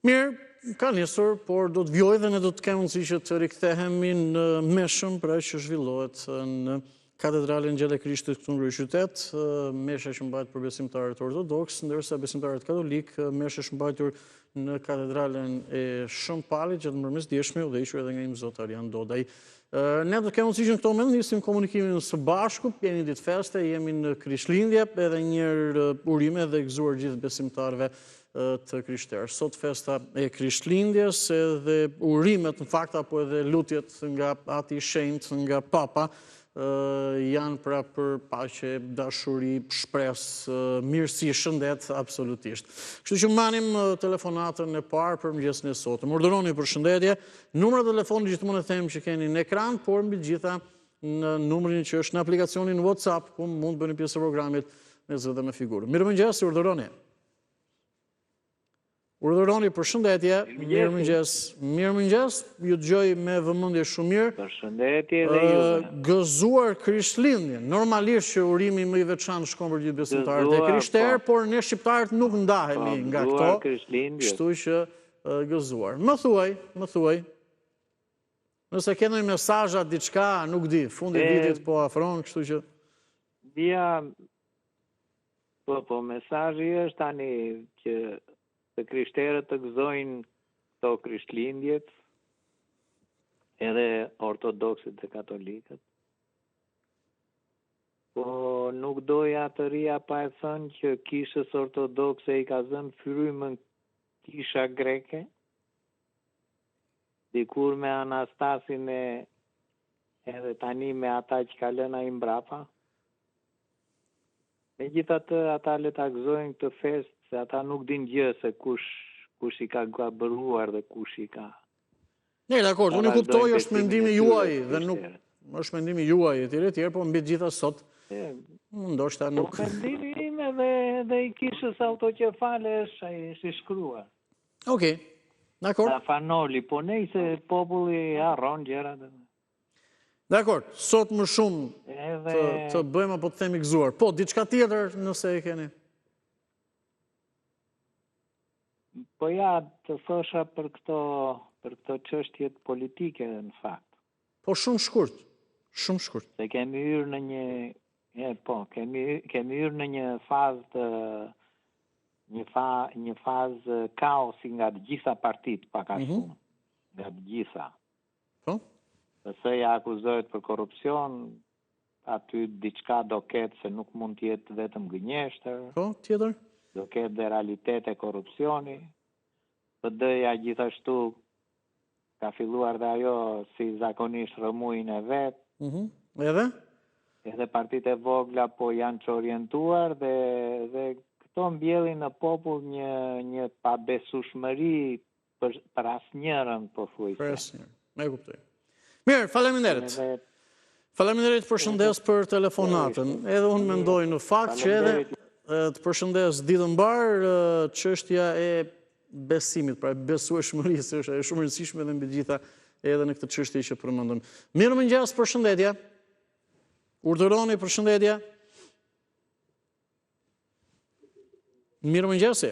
Mirë, ka njësur, por do të vjoj dhe ne do të kemë mundësi që të rikthehemi në meshëm pra që zhvillohet në Katedralin Gjelle Krishtit këtu në kryeqytet, mesha që mbajtur për besimtarët ortodoks, ndërsa besimtarët katolik, mesha që mbajtur në Katedralen e Shëmpalit, që të mërmesdjeshme u udhëhequr edhe nga im zot Arjan Dodaj. Ne do të kemë mundësi që në këto moment nisim komunikimin së bashku, jemi ditë feste, jemi në Krishtlindje, edhe njërë urime dhe gëzuar gjithë besimtarëve të krishterë. Sot festa e Krishtlindjes edhe urimet në fakt apo edhe lutjet nga ati shenjt, nga Papa, janë pra për paqe, dashuri, shpresë, mirësi, shëndet, absolutisht. Kështu që manim telefonatën e parë për mëngjesin e sotëm. Urdhëroni për shëndetje, numra telefonit gjithmonë e them që keni në ekran, por mbi gjitha në numrin që është në aplikacionin WhatsApp, ku mund bëni pjesë e programit me zë dhe me figurë. Mirëmëngjes, urdhëroni. Urdhëroni për shëndetje, mirëmëngjes, ju dëgjoj me vëmendje shumë mirë. Për shëndetje dhe juve. Gëzuar Krishtlindjen. Normalisht që urimi më i veçantë shkon për gjithë besimtarët e krishterë, por ne shqiptarët nuk ndahemi nga këto. Kështu që gëzuar. Më thuaj. Nëse ke ndonjë mesazha diçka, nuk di, fundi i vitit po afron, kështu që po mesazhi është tani që të krishterët të gëzojnë këto Krishtlindjet, edhe ortodoksit dhe katolikët. Po nuk doja të rria pa e thënë që kishës ortodokse i ka zënë frymën kisha greke, dikur me Anastasin edhe tani me ata që ka lënë ai mbrapa. Megjithatë, ata le ta gëzojnë këtë festë, se ata nuk din gjë se kush i ka gabëruar dhe kush i ka. Ne, dakord, unë kuptoj, është mendimi juaj dhe nuk është mendimi juaj etj, po mbi të gjitha sot ndoshta nuk. Po mendimi im edhe i kishës autokefale është si shkruar. Okej. Dakord. Fanoli, po nejse populli harron gjërat. Dakord, sot më shumë të bëjmë apo të themi gëzuar. Po, diçka tjetër nëse e keni. Po ja, të thosha për këto çështjet politike në fakt. Po shumë shkurt. Se kemi hyrë në një fazë një fazë kaosi nga të gjitha partitë, pak a shumë. Nga të gjitha. Po? Pëse akuzohet për korrupsion, aty diçka do ketë se nuk mund të jetë vetëm gënjeshtër. Po, tjetër? Do ketë dhe realitet e korrupsioni. PD-ja gjithashtu ka filluar dhe ajo si zakonisht rëmuin e vetë. Edhe? Edhe partitë e vogla po janë që orientuar dhe këto mbjellin në popull një pabesueshmëri për asnjërin pothuajse. Për asnjërin. E kuptoj. Mirë, faleminderit. Faleminderit përshëndes për telefonatën. Edhe unë mendoj në fakt që edhe të përshëndes ditën mbar çështja e besimit, pra besueshmërisë është shumë e rëndësishme edhe mbi gjitha edhe në këtë çështje që përmendëm. Mirëmëngjes, përshëndetje. Urdhëroni përshëndetje. Mirëmëngjesi.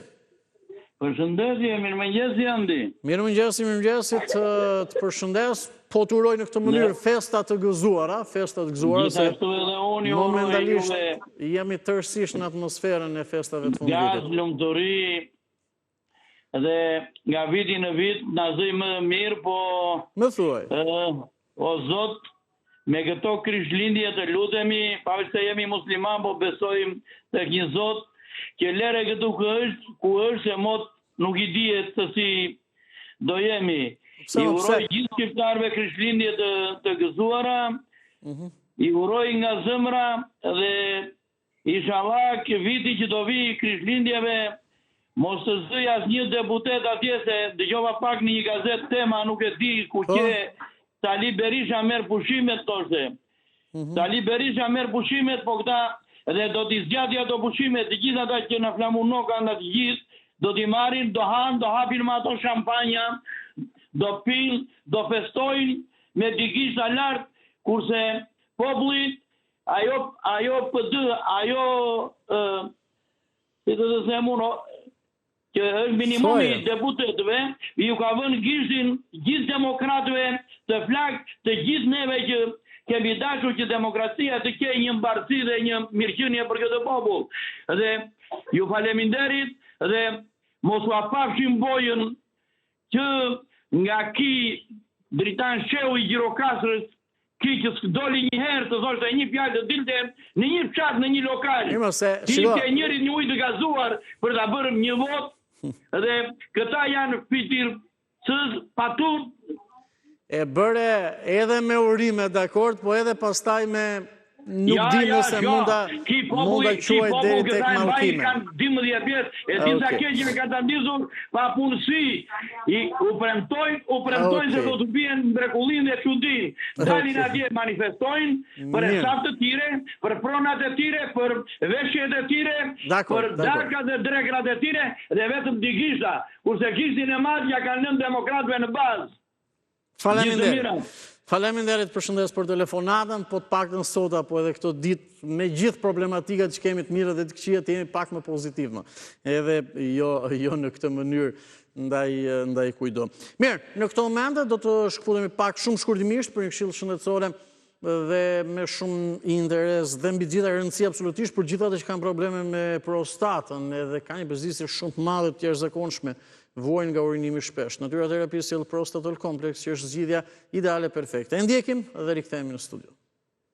Përshëndetje, mirëmëngjesi Andi. Mirëmëngjesi, të përshëndes. Po të uroj në këtë mënyrë festa të gëzuara, se gjithashtu edhe unë ju uroj juve. Jemi tërësisht në atmosferën e festave të fundit. Gaz, lumturi dhe nga viti në vit na zëj më mirë, po më thuaj. O Zot, me këto Krishtlindje të lutemi, pavarësisht se jemi musliman, po besojmë tek një Zot që lere këtu ku është se mot nuk i dihet se si do jemi. I uroj gjithë shqiptarëve Krishtlindje të gëzuara, i uroj nga zemra dhe inshallah që viti që do vi Krishtlindjeve mos të zëj asnjë deputet atje, se dëgjova pak në një gazetë Tema, nuk e di ku që Sali Berisha merr pushimet thoshte. Sali Berisha merr pushimet, po këta dhe do t'i zgjatë ato pushimet, të gjithë ata që në flamunokan nga të gjithë, do t'i marrin, do hanë, do hapin me ato shampanja, do pinë, do festojnë me digishta lartë, kurse popullit, ajo PD, ajo, si të them unë, që është minimumi i deputetëve, ju ka vënë gishtin gjithë demokratëve të flak të gjithë neve që kemi dashur që demokracia të kejë një mbarësi dhe një mirëqenie për këtë popull. Dhe ju faleminderit dhe mos u apafshim bojën që nga ki Dritan Sheu i Gjirokasrës, ki që doli një herë të thoshte një fjalë të dilte në një fshat në një lokal. Dilte njërit një ujë të gazuar për ta bërë një votë dhe këta janë fitircës patur. E bëre edhe me urime, dakord, po edhe pastaj me nuk di nëse munda quaj deri tek mallkime. Kanë 12 vjet, e disa keqe kanë ta ndizur pa punësi. U premtojnë se do të bien mrekullinë e çudin. Dalin atje manifestojnë për hesab të tire, për pronat e tire, për veshjet e tire, për darkat dhe drekrat e tire dhe vetëm digishta, kurse gishtin e madh ja kanë lënë demokratëve në bazë. Faleminderit, përshëndes për telefonatën, po të paktën sot apo edhe këto ditë me gjithë problematikat që kemi të mira dhe të këqija të jemi pak më pozitiv, edhe jo në këtë mënyrë ndaj kujdo. Mirë, në këto momente do të shkëputemi pak shumë shkurtimisht për një këshill shëndetësore dhe me shumë interes dhe mbi gjitha rëndësi absolutisht për gjitha që kanë probleme me prostatën edhe ka një bezdisje shumë të madhe të jashtëzakonshme vojnë nga urinimi shpesh. Natyra terapia sjell Prostatol Complex, që është zgjidhja ideale perfekte. E ndjekim dhe rikthehemi në studio.